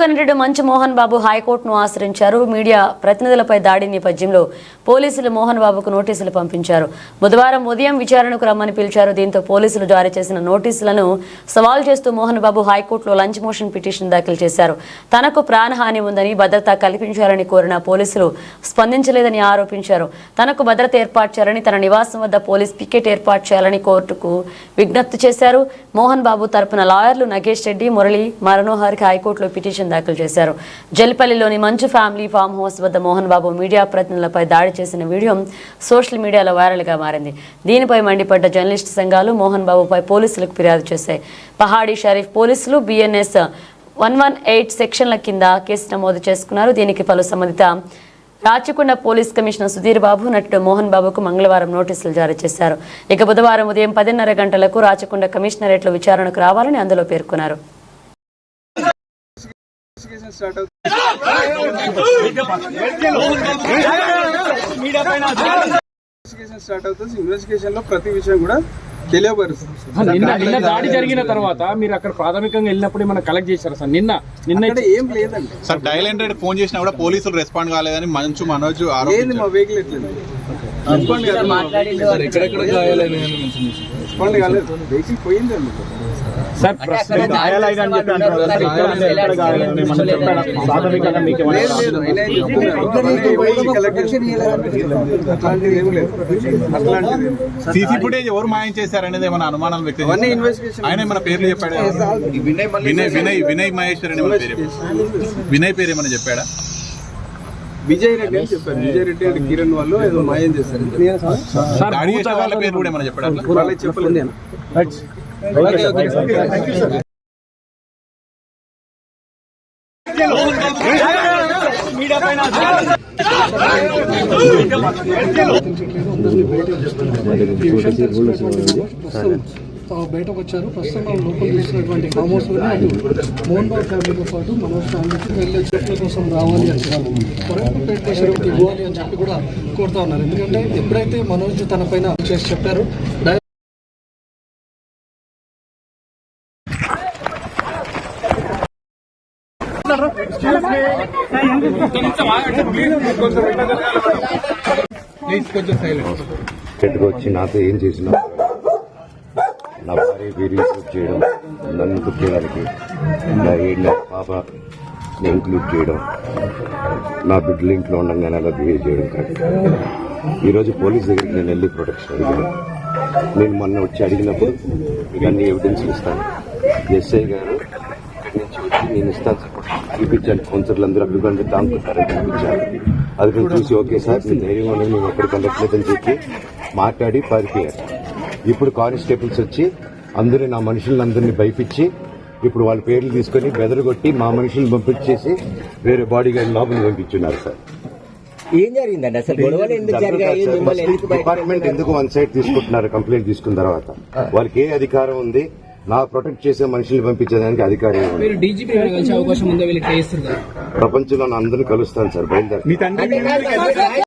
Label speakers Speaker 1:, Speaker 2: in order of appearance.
Speaker 1: ప్రముఖ నటుడు మంచు మోహన్ బాబు హైకోర్టును ఆశ్రయించారు. మీడియా ప్రతినిధులపై దాడి నేపథ్యంలో పోలీసులు మోహన్ బాబుకు నోటీసులు పంపించారు. బుధవారం ఉదయం విచారణకు రమ్మని పిలిచారు. దీంతో పోలీసులు జారీ చేసిన నోటీసులను సవాల్ చేస్తూ మోహన్ బాబు హైకోర్టులో లంచ్ మోషన్ పిటిషన్ దాఖలు చేశారు. తనకు ప్రాణహాని ఉందని భద్రత కల్పించాలని కోరిన పోలీసులు స్పందించలేదని ఆరోపించారు. తనకు భద్రత ఏర్పాటు చేయాలని, తన నివాసం వద్ద పోలీస్ పికెట్ ఏర్పాటు చేయాలని కోర్టుకు విజ్ఞప్తి చేశారు. మోహన్ బాబు తరపున లాయర్లు నగేష్ రెడ్డి, మురళి, మనోహర్ హైకోర్టులో పిటిషన్ దాఖలు చేశారు. జల్పల్లిలోని మంచు ఫ్యామిలీ ఫామ్ హౌస్ వద్ద మోహన్ బాబు మీడియా ప్రతినిధులపై దాడి చేసిన వీడియో సోషల్ మీడియాలో వైరల్గా మారింది. దీనిపై మండిపడ్డ జర్నలిస్టు సంఘాలు మోహన్ బాబుపై పోలీసులకు ఫిర్యాదు చేశాయి. పహాడీ షరీఫ్ పోలీసులు BNS 118 సెక్షన్ల కింద కేసు నమోదు చేసుకున్నారు. దీనికి పలు సంబంధిత రాచకొండ పోలీస్ కమిషనర్ సుధీర్ బాబు, నటుడు మోహన్ బాబుకు మంగళవారం నోటీసులు జారీ చేశారు. ఇక బుధవారం ఉదయం 10:30 గంటలకు రాచకొండ కమిషనరేట్లో విచారణకు రావాలని అందులో పేర్కొన్నారు.
Speaker 2: ఇన్వెస్టిగేషన్ లో ప్రతి విషయం కూడా
Speaker 3: నిన్న దాడి జరిగిన తర్వాత మీరు అక్కడ ప్రాథమికంగా వెళ్ళినప్పుడు మనం కలెక్ట్ చేశారు సార్. నిన్న
Speaker 2: ఏం లేదండి
Speaker 4: సార్. డయల్ 100 ఫోన్ చేసినా కూడా పోలీసులు రెస్పాండ్ కాలేదని మనోజ్
Speaker 2: మా వెహికల్ రెస్పాండ్ కాలేదు. వెహికల్ పోయిందండి
Speaker 3: సార్.
Speaker 4: సీసీ ఫుటేజ్ ఎవరు మాయం చేశారనేది ఏమైనా అనుమానాలు వ్యక్తం ఆయన మన పేర్లు చెప్పాడు. వినయ్ మహేశ్వర్ అని మన పేరు, వినయ్ పేరు ఏమైనా చెప్పాడా?
Speaker 2: విజయ్ రెడ్డి అని చెప్పారు. విజయ్ రెడ్డి అంటే కిరణ్ వాళ్ళు ఏదో మాయం చేశారు.
Speaker 4: దాడి చేసిన వాళ్ళ పేరు కూడా ఏమైనా చెప్పాడు?
Speaker 2: వాళ్ళకి చెప్పలేదు.
Speaker 5: బయటకు వచ్చారు. ప్రస్తుతం మనం లోపల చేసినటువంటి ఫామ్ హౌస్ మోహన్ బాబు ఫ్యామిలీతో పాటు మనోజ్ ఫ్యామిలీకి వెళ్ళే చెట్ల కోసం రావాలి అని చెప్పి ఇవ్వాలి అని చెప్పి కూడా కోరుతా ఉన్నారు. ఎందుకంటే ఎప్పుడైతే మనోజ్ తన పైన చేసి చెప్పారు
Speaker 6: వచ్చి నాతో ఏం చేసినా నా భార్య వీరి చేయడం, నన్ను ఇంక్లూడ్ చేయడానికి, నా 7 నెలల పాపని ఇంక్లూడ్ చేయడం, నా బిడ్డలు ఇంట్లో ఉండగానే అలా బిహేవ్ చేయడం కాదు. ఈరోజు పోలీస్ దగ్గరికి నేను వెళ్ళి ప్రొటెక్షన్ అడిగాను. నేను మొన్న వచ్చి అడిగినప్పుడు మీకు అన్ని ఎవిడెన్స్లు ఇస్తాను. ఎస్ఐ గారు ఇక్కడి నుంచి వచ్చి నేను ఇస్తాను సార్ చూపించాను. కౌన్సిలర్లు అందరూ అభిప్రాయం దాంకుంటారని చూపించాను. అది నేను చూసి ఓకే సార్ మీ ధైర్యం అనేది మేము ఎక్కడికి వెళ్ళట్లేదని చెప్పి మాట్లాడి పారిపోయారు. ఇప్పుడు కానిస్టేబుల్స్ వచ్చి అందరూ నా మనుషులందరినీ భయపించి ఇప్పుడు వాళ్ళ పేర్లు తీసుకుని బెదరగొట్టి మా మనుషులను పంపించేసి వేరే బాడీ గార్డ్ లోపలికి పంపించున్నారు సార్.
Speaker 7: ఏం జరిగిందండి అసలు? గొడవలు ఎందుకు జరిగాయి?
Speaker 6: డిపార్ట్మెంట్ ఎందుకు వన్ సైడ్ తీసుకుంటున్నారు? కంప్లైంట్ తీసుకున్న తర్వాత వాళ్ళకి ఏ అధికారం ఉంది? నా ప్రొటెక్ట్ చేసే మనుషుల్ని పంపించేదానికి అధికారం
Speaker 3: అవకాశం ఉందో?
Speaker 6: ప్రపంచంలో అందరినీ కలుస్తాను సార్. బయలుదేరి